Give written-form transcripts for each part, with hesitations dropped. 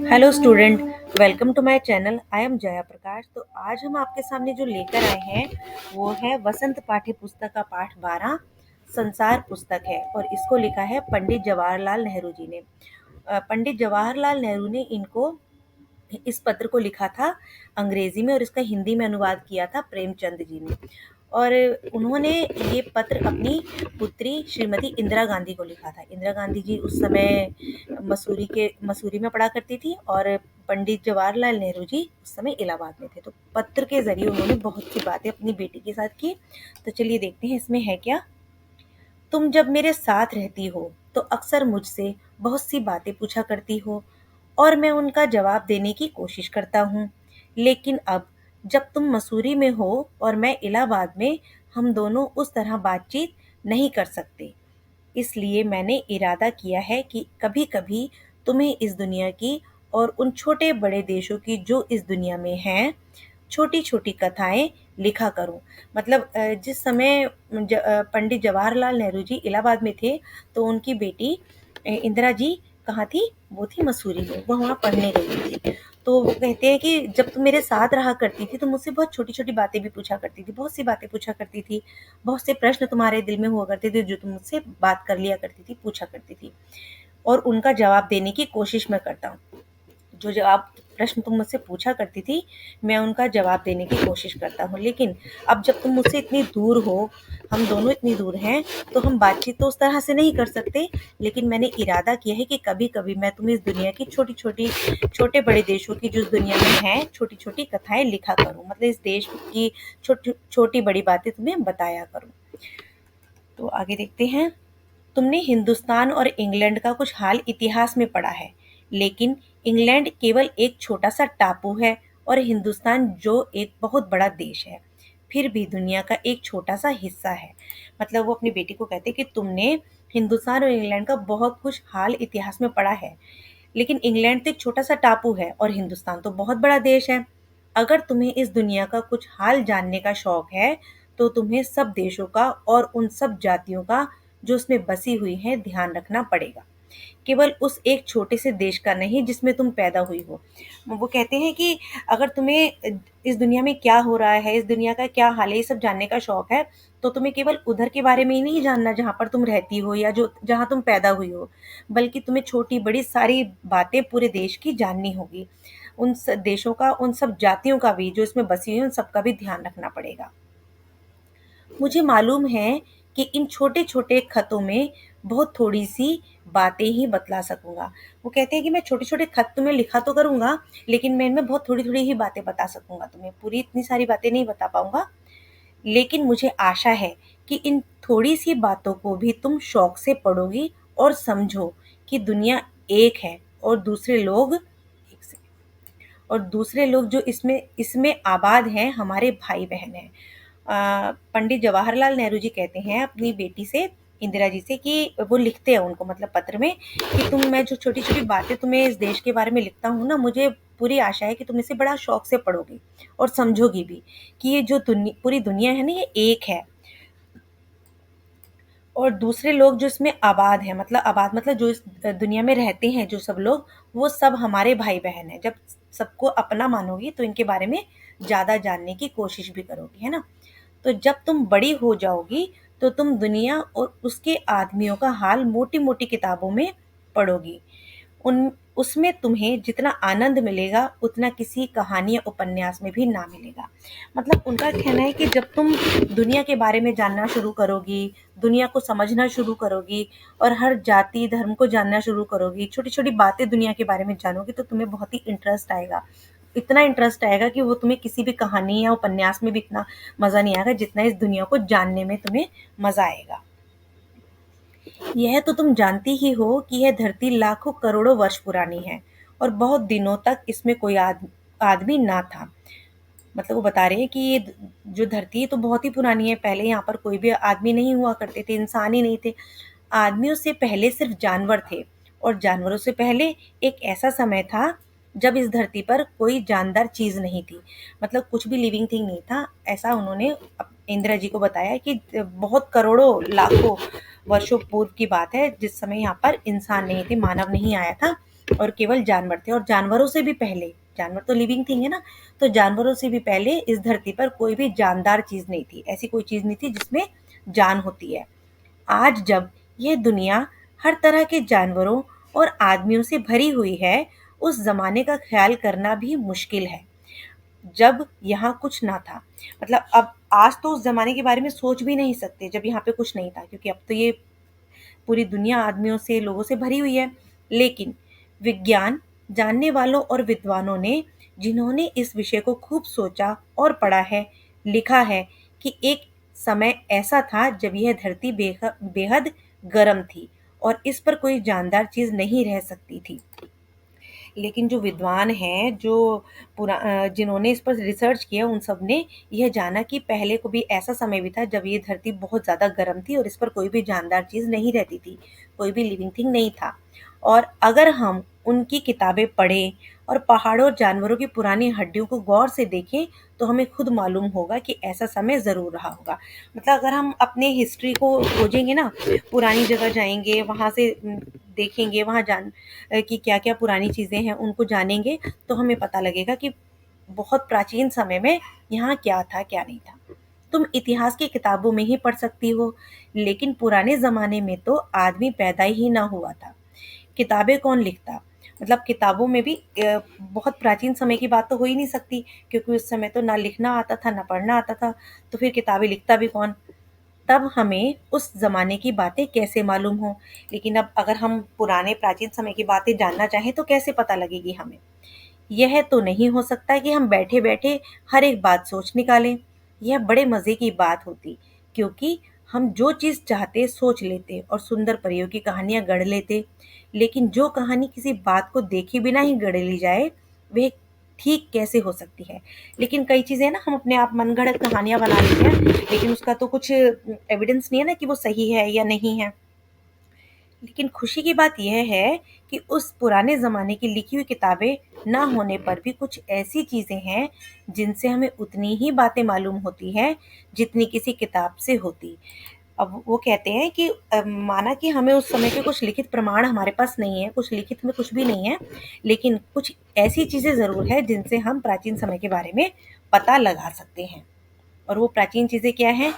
Hello student, welcome to my channel. I am Jaya Prakash. तो आज हम आपके सामने जो लेकर आए हैं वो है वसंत पाठ्य पुस्तक का पाठ 12 संसार पुस्तक है, और इसको लिखा है पंडित जवाहरलाल नेहरू जी ने। पंडित जवाहरलाल नेहरू ने इस पत्र को लिखा था अंग्रेजी में, और इसका हिंदी में अनुवाद किया था प्रेमचंद जी ने। और उन्होंने ये पत्र अपनी पुत्री श्रीमती इंदिरा गांधी को लिखा था। इंदिरा गांधी जी उस समय मसूरी में पढ़ा करती थी, और पंडित जवाहरलाल नेहरू जी उस समय इलाहाबाद में थे। तो पत्र के जरिए उन्होंने बहुत सी बातें अपनी बेटी के साथ की। तो चलिए देखते हैं इसमें है क्या। तुम जब मेरे साथ रहती हो तो अक्सर मुझसे बहुत सी बातें पूछा करती हो, और मैं उनका जवाब देने की कोशिश करता हूँ। लेकिन अब जब तुम मसूरी में हो और मैं इलाहाबाद में, हम दोनों उस तरह बातचीत नहीं कर सकते। इसलिए मैंने इरादा किया है कि कभी-कभी तुम्हें इस दुनिया की और उन छोटे बड़े देशों की जो इस दुनिया में हैं, छोटी-छोटी कथाएँ लिखा करूँ। मतलब जिस समय पंडित जवाहरलाल नेहरू जी इलाहाबाद में थे, तो उनकी बेटी इंदिरा जी कहाँ थी? वो थी मसूरी में, वो वहाँ पढ़ने गई थी। तो वो कहते हैं कि जब तुम मेरे साथ रहा करती थी, तो मुझसे बहुत छोटी-छोटी बातें भी पूछा करती थी, बहुत सी बातें पूछा करती थी। बहुत से प्रश्न तुम्हारे दिल में हुआ करते थे, जो तुम मुझसे बात कर लिया करती थी, पूछा करती थी, और उनका जवाब देने की कोशिश मैं करता हूँ। जो जवाब प्रश्न तुम मुझसे पूछा करती थी, मैं उनका जवाब देने की कोशिश करता हूँ। लेकिन अब जब तुम मुझसे इतनी दूर हो, हम दोनों इतनी दूर हैं, तो हम बातचीत तो उस तरह से नहीं कर सकते। लेकिन मैंने इरादा किया है कि कभी-कभी मैं तुम्हें इस दुनिया की छोटी-छोटी, छोटे-बड़े देशों की जो इस दुनिया में हैं, छोटी-छोटी कथाएँ लिखा करूँ। मतलब इस देश की छोटी-बड़ी बातें तुम्हें बताया करूँ। तो आगे देखते हैं। तुमने हिंदुस्तान और इंग्लैंड का कुछ हाल इतिहास में पढ़ा है, लेकिन इंग्लैंड केवल एक छोटा सा टापू है, और हिंदुस्तान जो एक बहुत बड़ा देश है, फिर भी दुनिया का एक छोटा सा हिस्सा है। मतलब वो अपनी बेटी को कहते कि तुमने हिंदुस्तान और इंग्लैंड का बहुत कुछ हाल इतिहास में पढ़ा है, लेकिन इंग्लैंड तो एक छोटा सा टापू है और हिंदुस्तान तो बहुत बड़ा देश है। अगर तुम्हें इस दुनिया का कुछ हाल जानने का शौक है, तो तुम्हें सब देशों का और उन सब जातियों का जो उसमें बसी हुई हैं ध्यान रखना पड़ेगा, केवल उस एक छोटे से देश का नहीं जिसमें तुम पैदा हुई हो। वो कहते हैं कि अगर तुम्हें इस दुनिया में क्या हो रहा है, इस दुनिया का क्या हाल है, ये सब जानने का शौक है, तो तुम्हें केवल उधर के बारे में ही नहीं जानना जहाँ पर तुम रहती हो या जो जहाँ तुम पैदा हुई हो, बल्कि तुम्हें छोटी बड़ी सारी बातें पूरे देश की जाननी होगी। देशों का, उन सब जातियों का भी जो इसमें बसी हुई हैं, उन सबका भी ध्यान रखना पड़ेगा। मुझे मालूम है कि इन छोटे-छोटे खतों में बहुत थोड़ी-सी बातें ही बतला सकूँगा। वो कहते हैं कि मैं छोटे-छोटे खत तुम्हें लिखा तो करूँगा, लेकिन मैं इनमें बहुत थोड़ी-थोड़ी ही बातें बता सकूँगा तुम्हें, पूरी इतनी सारी बातें नहीं बता पाऊँगा। लेकिन मुझे आशा है कि इन थोड़ी-सी बातों को भी तुम शौक से पढ़ोगी और समझो कि दुनिया एक है, और दूसरे लोग एक सेकंड और दूसरे लोग जो इसमें इसमें आबाद हैं, हमारे भाई-बहन हैं। पंडित जवाहरलाल नेहरू जी कहते हैं अपनी बेटी से, इंदिरा जी से, कि वो लिखते हैं उनको, मतलब पत्र में, कि मैं जो छोटी-छोटी बातें तुम्हें इस देश के बारे में लिखता हूँ ना, मुझे पूरी आशा है कि तुम इसे बड़ा शौक से पढ़ोगी और समझोगी भी, कि ये जो पूरी दुनिया है ना, ये एक है, और दूसरे लोग जो इसमें आबाद हैं, मतलब आबाद मतलब जो इस दुनिया में रहते हैं, जो सब लोग, वो सब हमारे भाई-बहन हैं। जब सबको अपना मानोगी, तो इनके बारे में ज़्यादा जानने की कोशिश भी करोगी, है ना? तो जब तुम बड़ी हो जाओगी, तो तुम दुनिया और उसके आदमियों का हाल मोटी-मोटी किताबों में पढ़ोगी। उन उसमें तुम्हें जितना आनंद मिलेगा, उतना किसी कहानी या उपन्यास में भी ना मिलेगा। मतलब उनका कहना है कि जब तुम दुनिया के बारे में जानना शुरू करोगी, दुनिया को समझना शुरू करोगी, और हर जाति धर्म को जानना शुरू करोगी, छोटी-छोटी बातें दुनिया के बारे में जानोगी, तो तुम्हें बहुत ही इंटरेस्ट आएगा। इतना इंटरेस्ट आएगा कि वो तुम्हें किसी भी कहानी या उपन्यास में भी इतना मज़ा नहीं आएगा, जितना इस दुनिया को जानने में तुम्हें मज़ा आएगा। यह तो तुम जानती ही हो कि यह धरती लाखों करोड़ों वर्ष पुरानी है, और बहुत दिनों तक इसमें कोई आदमी ना था। मतलब वो बता रहे हैं कि ये जो धरती है तो बहुत ही पुरानी है, पहले यहाँ पर कोई भी आदमी नहीं हुआ करते थे, इंसान ही नहीं थे। आदमियों से पहले सिर्फ जानवर थे, और जानवरों से पहले एक ऐसा समय था जब इस धरती पर कोई जानदार चीज़ नहीं थी, मतलब कुछ भी लिविंग थिंग नहीं था। ऐसा उन्होंने इंदिरा जी को बताया कि बहुत करोड़ों लाखों वर्षों पूर्व की बात है, जिस समय यहाँ पर इंसान नहीं थे, मानव नहीं आया था, और केवल जानवर थे, और जानवरों से भी पहले, जानवर तो लिविंग थिंग है ना, तो जानवरों से भी पहले इस धरती पर कोई भी जानदार चीज नहीं थी, ऐसी कोई चीज नहीं थी जिसमें जान होती है। आज जब ये दुनिया हर तरह के जानवरों और आदमियों से भरी हुई है, उस जमाने का ख्याल करना भी मुश्किल है जब यहाँ कुछ ना था। मतलब अब आज तो उस जमाने के बारे में सोच भी नहीं सकते जब यहाँ पे कुछ नहीं था, क्योंकि अब तो ये पूरी दुनिया आदमियों से, लोगों से भरी हुई है। लेकिन विज्ञान जानने वालों और विद्वानों ने, जिन्होंने इस विषय को खूब सोचा और पढ़ा है, लिखा है कि एक समय ऐसा था जब यह धरती बेहद गर्म थी और इस पर कोई जानदार चीज नहीं रह सकती थी। लेकिन जो विद्वान हैं, जो जिन्होंने इस पर रिसर्च किया, उन सब ने यह जाना कि पहले को भी ऐसा समय भी था जब ये धरती बहुत ज़्यादा गर्म थी और इस पर कोई भी जानदार चीज़ नहीं रहती थी, कोई भी लिविंग थिंग नहीं था। और अगर हम उनकी किताबें पढ़ें और पहाड़ों और जानवरों की पुरानी हड्डियों को गौर से देखें, तो हमें खुद मालूम होगा कि ऐसा समय ज़रूर रहा होगा। मतलब अगर हम अपने हिस्ट्री को खोजेंगे ना, पुरानी जगह जाएंगे, वहाँ से देखेंगे, वहाँ कि क्या-क्या पुरानी चीज़ें हैं उनको जानेंगे, तो हमें पता लगेगा कि बहुत प्राचीन समय में यहाँ क्या था, क्या नहीं था। तुम इतिहास की किताबों में ही पढ़ सकती हो, लेकिन पुराने ज़माने में तो आदमी पैदा ही ना हुआ था। किताबें कौन लिखता? मतलब किताबों में भी बहुत प्राचीन समय की बात तो हो ही नहीं सकती, क्योंकि उस समय तो ना लिखना आता था, ना पढ़ना आता था, तो फिर किताबें लिखता भी कौन? तब हमें उस ज़माने की बातें कैसे मालूम हो? लेकिन अब अगर हम पुराने प्राचीन समय की बातें जानना चाहें तो कैसे पता लगेगी हमें? यह तो नहीं हो सकता कि हम बैठे-बैठे हर एक बात सोच निकालें। यह बड़े मज़े की बात होती, क्योंकि हम जो चीज़ चाहते सोच लेते और सुंदर परियों की कहानियाँ गढ़ लेते। लेकिन जो कहानी किसी बात को देखे बिना ही गढ़ ली जाए, वह ठीक कैसे हो सकती है? लेकिन कई चीज़ें ना हम अपने आप मनगढ़ंत कहानियाँ बना लेते हैं, लेकिन उसका तो कुछ एविडेंस नहीं है ना कि वो सही है या नहीं है। लेकिन खुशी की बात यह है कि उस पुराने ज़माने की लिखी हुई किताबें ना होने पर भी कुछ ऐसी चीज़ें हैं जिनसे हमें उतनी ही बातें मालूम होती हैं जितनी किसी किताब से होती। अब वो कहते हैं कि माना कि हमें उस समय के कुछ लिखित प्रमाण हमारे पास नहीं है, कुछ लिखित में कुछ भी नहीं है, लेकिन कुछ ऐसी चीज़ें ज़रूर हैं जिनसे हम प्राचीन समय के बारे में पता लगा सकते हैं। और वो प्राचीन चीज़ें क्या हैं?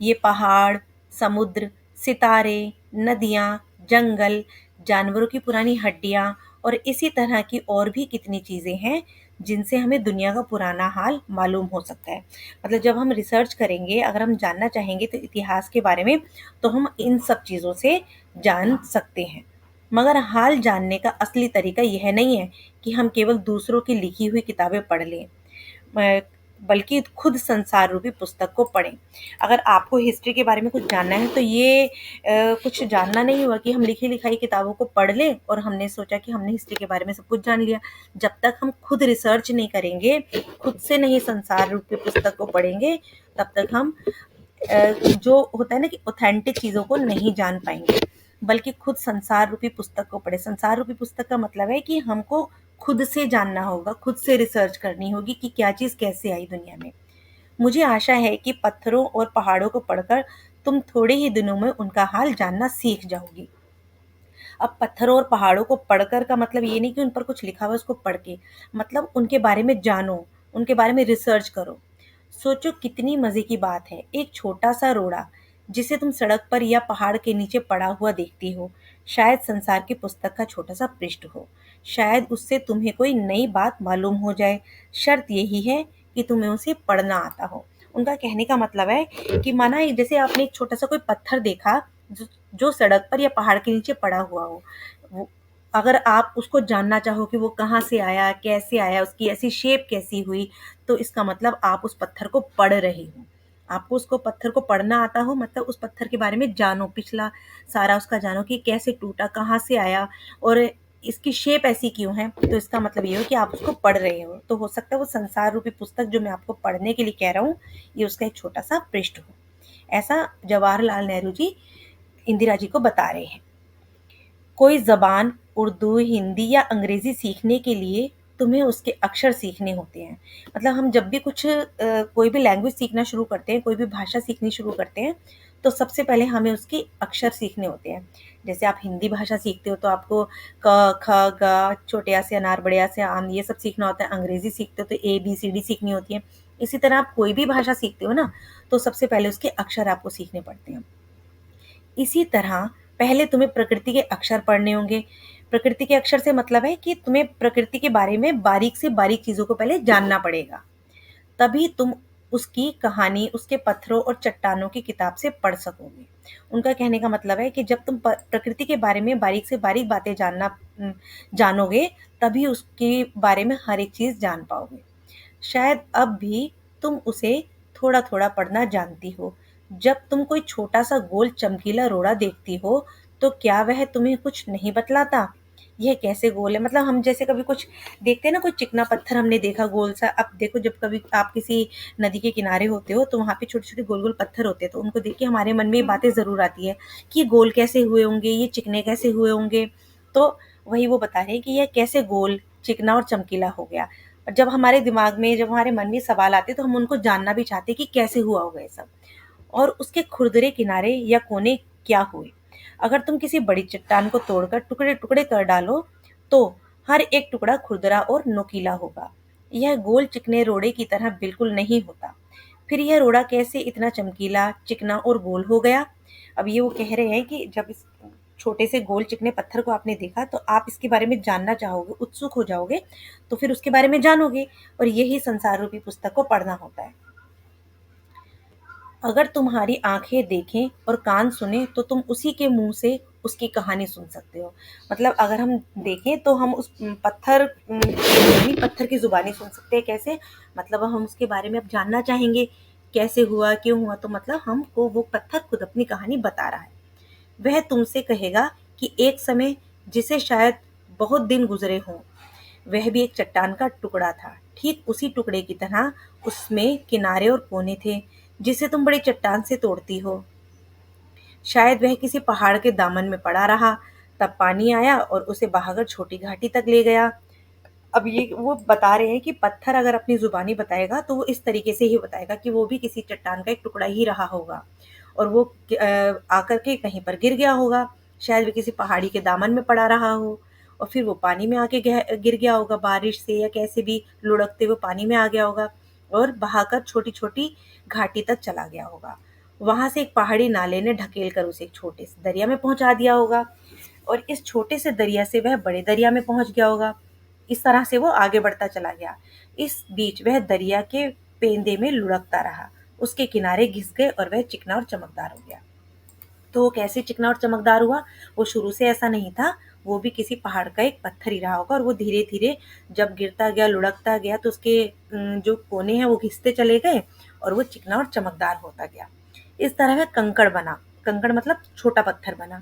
ये पहाड़, समुद्र, सितारे, नदियाँ, जंगल, जानवरों की पुरानी हड्डियाँ और इसी तरह की और भी कितनी चीज़ें हैं जिनसे हमें दुनिया का पुराना हाल मालूम हो सकता है। मतलब जब हम रिसर्च करेंगे, अगर हम जानना चाहेंगे तो इतिहास के बारे में, तो हम इन सब चीज़ों से जान सकते हैं। मगर हाल जानने का असली तरीका यह नहीं है कि हम केवल दूसरों की लिखी हुई किताबें पढ़ लें। अ, बल्कि खुद संसार रूपी पुस्तक को पढ़ें। अगर आपको हिस्ट्री के बारे में कुछ जानना है तो ये कुछ जानना नहीं हुआ कि हम लिखी-लिखाई किताबों को पढ़ लें और हमने सोचा कि हमने हिस्ट्री के बारे में सब कुछ जान लिया। जब तक हम खुद रिसर्च नहीं करेंगे, खुद से नहीं संसार रूपी पुस्तक को पढ़ेंगे, तब तक हम जो होता है ना कि ऑथेंटिक चीज़ों को नहीं जान पाएँगे। बल्कि खुद संसार रूपी पुस्तक को पढ़ें। संसार रूपी पुस्तक का मतलब है कि हमको खुद से जानना होगा, खुद से रिसर्च करनी होगी कि क्या चीज़ कैसे आई दुनिया में। मुझे आशा है कि पत्थरों और पहाड़ों को पढ़कर तुम थोड़े ही दिनों में उनका हाल जानना सीख जाओगी। अब पत्थरों और पहाड़ों को पढ़कर का मतलब ये नहीं कि उन पर कुछ लिखा हुआ है उसको पढ़ के, मतलब उनके बारे में जानो, उनके बारे में रिसर्च करो। सोचो कितनी मज़े की बात है, एक छोटा-सा रोड़ा जिसे तुम सड़क पर या पहाड़ के नीचे पड़ा हुआ देखती हो, शायद संसार की पुस्तक का छोटा-सा पृष्ठ हो। शायद उससे तुम्हें कोई नई बात मालूम हो जाए। शर्त यही है कि तुम्हें उसे पढ़ना आता हो। उनका कहने का मतलब है कि माना जैसे आपने एक छोटा-सा कोई पत्थर देखा जो जो सड़क पर या पहाड़ के नीचे पड़ा हुआ हो, वो अगर आप उसको जानना चाहो कि वो कहाँ से आया, कैसे आया, उसकी ऐसी शेप कैसी हुई, तो इसका मतलब आप उस पत्थर को पढ़ रहे हो। आपको उसको पत्थर को पढ़ना आता हो, मतलब उस पत्थर के बारे में जानो, पिछला सारा उसका जानो कि कैसे टूटा, कहाँ से आया और इसकी शेप ऐसी क्यों है, तो इसका मतलब ये हो कि आप उसको पढ़ रहे हो। तो हो सकता है वो संसार रूपी पुस्तक जो मैं आपको पढ़ने के लिए कह रहा हूँ, ये उसका एक छोटा-सा पृष्ठ हो। ऐसा जवाहरलाल नेहरू जी इंदिरा जी को बता रहे हैं। कोई ज़बान उर्दू, हिंदी या अंग्रेज़ी सीखने के लिए तुम्हें उसके अक्षर सीखने होते हैं। मतलब हम जब भी कुछ कोई भी लैंग्वेज सीखना शुरू करते हैं, कोई भी भाषा सीखनी शुरू करते हैं, तो सबसे पहले हमें उसके अक्षर सीखने होते हैं। जैसे आप हिंदी भाषा सीखते हो तो आपको क, ख, ग, छोटे आ से अनार, बड़े आ से आम, ये सब सीखना होता है। अंग्रेज़ी सीखते हो तो ABCD सीखनी होती है। इसी तरह आप कोई भी भाषा सीखते हो ना, तो सबसे पहले उसके अक्षर आपको सीखने पड़ते हैं। इसी तरह पहले तुम्हें प्रकृति के अक्षर पढ़ने होंगे। प्रकृति के अक्षर से मतलब है कि तुम्हें प्रकृति के बारे में बारीक से बारीक चीज़ों को पहले जानना पड़ेगा। तभी तुम उसकी कहानी, उसके पत्थरों और चट्टानों की किताब से पढ़ सकोगे। उनका कहने का मतलब है कि जब तुम प्रकृति के बारे में बारीक से बारीक बातें जानोगे, तभी उसके बारे में हर एक चीज़ जान पाओगे। शायद अब भी तुम उसे थोड़ा-थोड़ा पढ़ना जानती हो। जब तुम कोई छोटा-सा गोल चमकीला रोड़ा देखती हो, तो क्या वह तुम्हें कुछ नहीं बतलाता? यह कैसे गोल है? मतलब हम जैसे कभी कुछ देखते हैं ना, कोई चिकना पत्थर हमने देखा गोल सा। अब देखो, जब कभी आप किसी नदी के किनारे होते हो, तो वहाँ पे छोटे-छोटे गोल-गोल पत्थर होते हैं, तो उनको देख के हमारे मन में ये बातें ज़रूर आती है कि ये गोल कैसे हुए होंगे, ये चिकने कैसे हुए होंगे? तो वही वो बता रहे हैं कि यह कैसे गोल, चिकना और चमकीला हो गया। और जब हमारे दिमाग में, जब हमारे मन में सवाल आते हैं, तो हम उनको जानना भी चाहते हैं कि कैसे हुआ होगा ये सब, और उसके खुरदरे किनारे या कोने क्या हुए। अगर तुम किसी बड़ी चट्टान को तोड़कर टुकड़े टुकड़े कर डालो, तो हर एक टुकड़ा खुरदरा और नुकीला होगा। यह गोल चिकने रोड़े की तरह बिल्कुल नहीं होता। फिर यह रोड़ा कैसे इतना चमकीला, चिकना और गोल हो गया? अब ये वो कह रहे हैं कि जब इस छोटे से गोल चिकने पत्थर को आपने देखा, तो आप इसके बारे में जानना चाहोगे, उत्सुक हो जाओगे, तो फिर उसके बारे में जानोगे, और यही संसार रूपी पुस्तक को पढ़ना होता है। अगर तुम्हारी आंखें देखें और कान सुने, तो तुम उसी के मुंह से उसकी कहानी सुन सकते हो। मतलब अगर हम देखें तो हम उस पत्थर यानी पत्थर की जुबानी सुन सकते हैं। कैसे? मतलब हम उसके बारे में अब जानना चाहेंगे, कैसे हुआ, क्यों हुआ, तो मतलब हमको वो पत्थर खुद अपनी कहानी बता रहा है। वह तुमसे कहेगा कि एक समय, जिसे शायद बहुत दिन गुजरे हों, वह भी एक चट्टान का टुकड़ा था। ठीक उसी टुकड़े की तरह उसमें किनारे और कोने थे, जिसे तुम बड़ी चट्टान से तोड़ती हो। शायद वह किसी पहाड़ के दामन में पड़ा रहा, तब पानी आया और उसे बहाकर छोटी घाटी तक ले गया। अब ये वो बता रहे हैं कि पत्थर अगर अपनी जुबानी बताएगा, तो वो इस तरीके से ही बताएगा कि वो भी किसी चट्टान का एक टुकड़ा ही रहा होगा, और वो आकर के कहीं पर गिर गया होगा। शायद वो किसी पहाड़ी के दामन में पड़ा रहा हो, और फिर वो पानी में आके गिर गया होगा, बारिश से या कैसे भी लुढ़कते हुए पानी में आ गया होगा, और बहाकर छोटी छोटी घाटी तक चला गया होगा। वहां से एक पहाड़ी नाले ने ढकेल कर उसे एक छोटे से दरिया में पहुंचा दिया होगा, और इस छोटे से दरिया से वह बड़े दरिया में पहुंच गया होगा। इस तरह से वो आगे बढ़ता चला गया। इस बीच वह दरिया के पेंदे में लुढ़कता रहा। उसके किनारे घिस गए और वह चिकना और चमकदार हो गया। तो वो कैसे चिकना और चमकदार हुआ? वो शुरू से ऐसा नहीं था। वो भी किसी पहाड़ का एक पत्थर ही रहा होगा, और वो धीरे धीरे जब गिरता गया, लुढ़कता गया, तो उसके जो कोने हैं वो घिसते चले गए, और वो चिकना और चमकदार होता गया। इस तरह वह कंकड़ बना। कंकड़ मतलब छोटा पत्थर बना,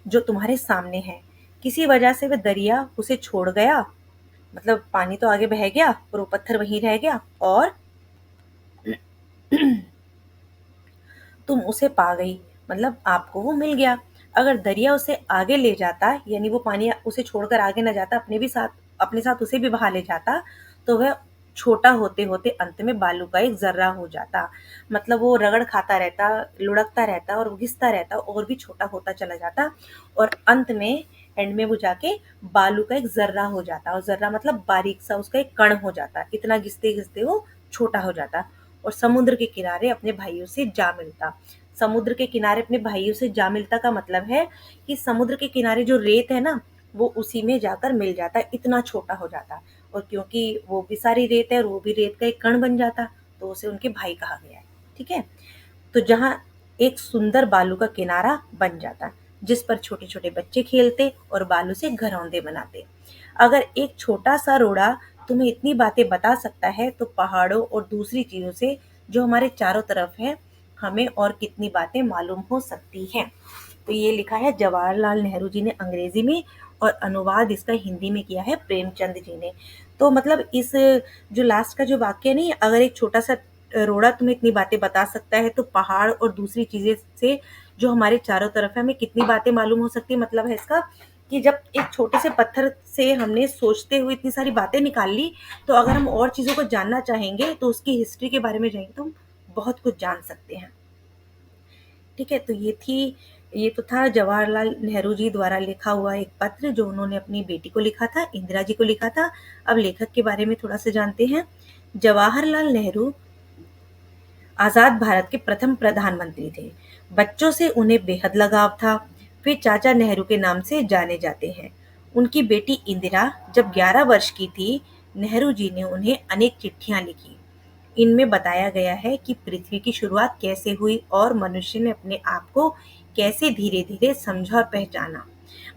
जो तुम्हारे सामने है। किसी वजह से वह दरिया उसे छोड़ गया, मतलब पानी तो आगे बह गया और वो पत्थर वहीं रह गया, और तुम उसे पा गई, मतलब आपको वो मिल गया। अगर दरिया उसे आगे ले जाता, यानी वो पानी उसे छोड़कर आगे न जाता, अपने साथ उसे भी बहा ले जाता, तो वह छोटा होते होते अंत में बालू का एक जर्रा हो जाता। मतलब वो रगड़ खाता रहता, लुढ़कता रहता और घिसता रहता, और भी छोटा होता चला जाता, और अंत में एंड में वो जाके बालू का एक जर्रा हो जाता। और जर्रा मतलब बारीक सा उसका एक कण हो जाता। इतना घिसते घिसते वो छोटा हो जाता, और समुद्र के किनारे अपने भाइयों से जा मिलता। समुद्र के किनारे अपने भाइयों से जा मिलता का मतलब है कि समुद्र के किनारे जो रेत है ना, वो उसी में जाकर मिल जाता, इतना छोटा हो जाता। और क्योंकि वो भी सारी रेत है और वो भी रेत का एक कण बन जाता, तो उसे उनके भाई कहा गया है। ठीक है? तो जहाँ एक सुंदर बालू का किनारा बन जाता, जिस पर छोटे छोटे बच्चे खेलते और बालू से घरौंदे बनाते। अगर एक छोटा सा रोड़ा तुम्हें इतनी बातें बता सकता है, तो पहाड़ों और दूसरी चीजों से जो हमारे चारों तरफ है, हमें और कितनी बातें मालूम हो सकती हैं। तो ये लिखा है जवाहरलाल नेहरू जी ने अंग्रेजी में, और अनुवाद इसका हिंदी में किया है प्रेमचंद जी ने। तो मतलब इस जो लास्ट का जो वाक्य नहीं, अगर एक छोटा सा रोड़ा तुम्हें इतनी बातें बता सकता है, तो पहाड़ और दूसरी चीजें से जो हमारे चारों तरफ है, हमें कितनी बातें मालूम हो सकती है। मतलब है इसका कि जब एक छोटे से पत्थर से हमने सोचते हुए इतनी सारी बातें निकाल ली, तो अगर हम और चीज़ों को जानना चाहेंगे, तो उसकी हिस्ट्री के बारे में जाएंगे, तो हम बहुत कुछ जान सकते हैं। ठीक है, तो ये तो था जवाहरलाल नेहरू जी द्वारा लिखा हुआ एक पत्र जो उन्होंने अपनी बेटी को लिखा था, इंदिरा जी को लिखा था। अब लेखक के बारे में थोड़ा सा जानते हैं। जवाहरलाल नेहरू आजाद भारत के प्रथम प्रधानमंत्री थे। बच्चों से उन्हें बेहद लगाव था। वे चाचा नेहरू के नाम से जाने जाते हैं। उनकी बेटी इंदिरा जब 11 वर्ष की थी, नेहरू जी ने उन्हें अनेक चिट्ठियां लिखी। इनमें बताया गया है कि पृथ्वी की शुरुआत कैसे हुई और मनुष्य ने अपने आप को कैसे धीरे धीरे समझा और पहचाना।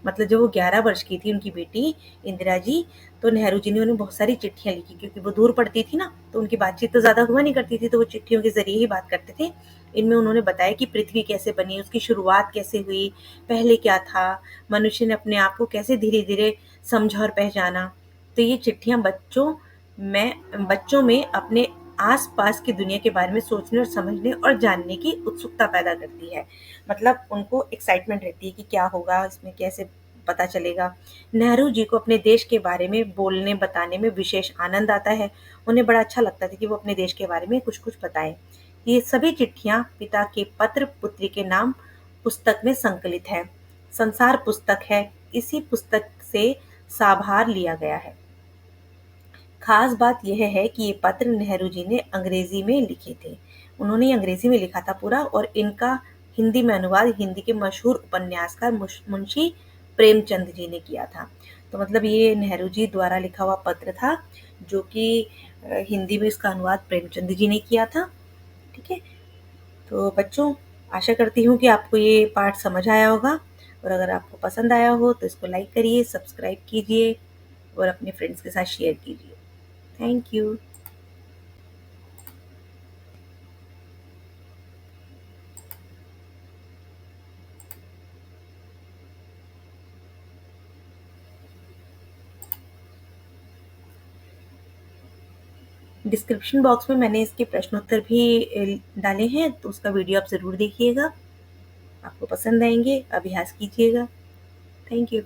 मतलब जब वो 11 वर्ष की थी उनकी बेटी इंदिरा जी, तो नेहरू जी ने उन्हें बहुत सारी चिट्ठियां लिखी, क्योंकि वो दूर पढ़ती थी ना, तो उनकी बातचीत तो ज्यादा हुआ नहीं करती थी, तो वो चिट्ठियों के जरिए ही बात करते थे। इनमें उन्होंने बताया कि पृथ्वी कैसे बनी, उसकी शुरुआत कैसे हुई, पहले क्या था, मनुष्य ने अपने आप को कैसे धीरे धीरे समझा और पहचाना। तो ये चिट्ठियां बच्चों में अपने आस-पास की दुनिया के बारे में सोचने और समझने और जानने की उत्सुकता पैदा करती है। मतलब उनको एक्साइटमेंट रहती है कि क्या होगा, इसमें कैसे पता चलेगा। नेहरू जी को अपने देश के बारे में बोलने बताने में विशेष आनंद आता है। उन्हें बड़ा अच्छा लगता था कि वो अपने देश के बारे में कुछ-कुछ बताएँ। ये सभी चिट्ठियाँ पिता के पत्र पुत्री के नाम पुस्तक में संकलित है। संसार पुस्तक है, इसी पुस्तक से साभार लिया गया है। खास बात यह है कि ये पत्र नेहरू जी ने अंग्रेजी में लिखे थे। उन्होंने ये अंग्रेजी में लिखा था पूरा, और इनका हिंदी में अनुवाद हिंदी के मशहूर उपन्यासकार मुंशी प्रेमचंद जी ने किया था। तो मतलब ये नेहरू जी द्वारा लिखा हुआ पत्र था, जो कि हिंदी में इसका अनुवाद प्रेमचंद जी ने किया था। ठीक है, तो बच्चों, आशा करती हूँ कि आपको ये पाठ समझ आया होगा, और अगर आपको पसंद आया हो तो इसको लाइक करिए, सब्सक्राइब कीजिए और अपने फ्रेंड्स के साथ शेयर कीजिए। Thank you. डिस्क्रिप्शन बॉक्स में मैंने इसके प्रश्नोत्तर भी डाले हैं, तो उसका वीडियो आप ज़रूर देखिएगा। आपको पसंद आएंगे, अभ्यास कीजिएगा। Thank you.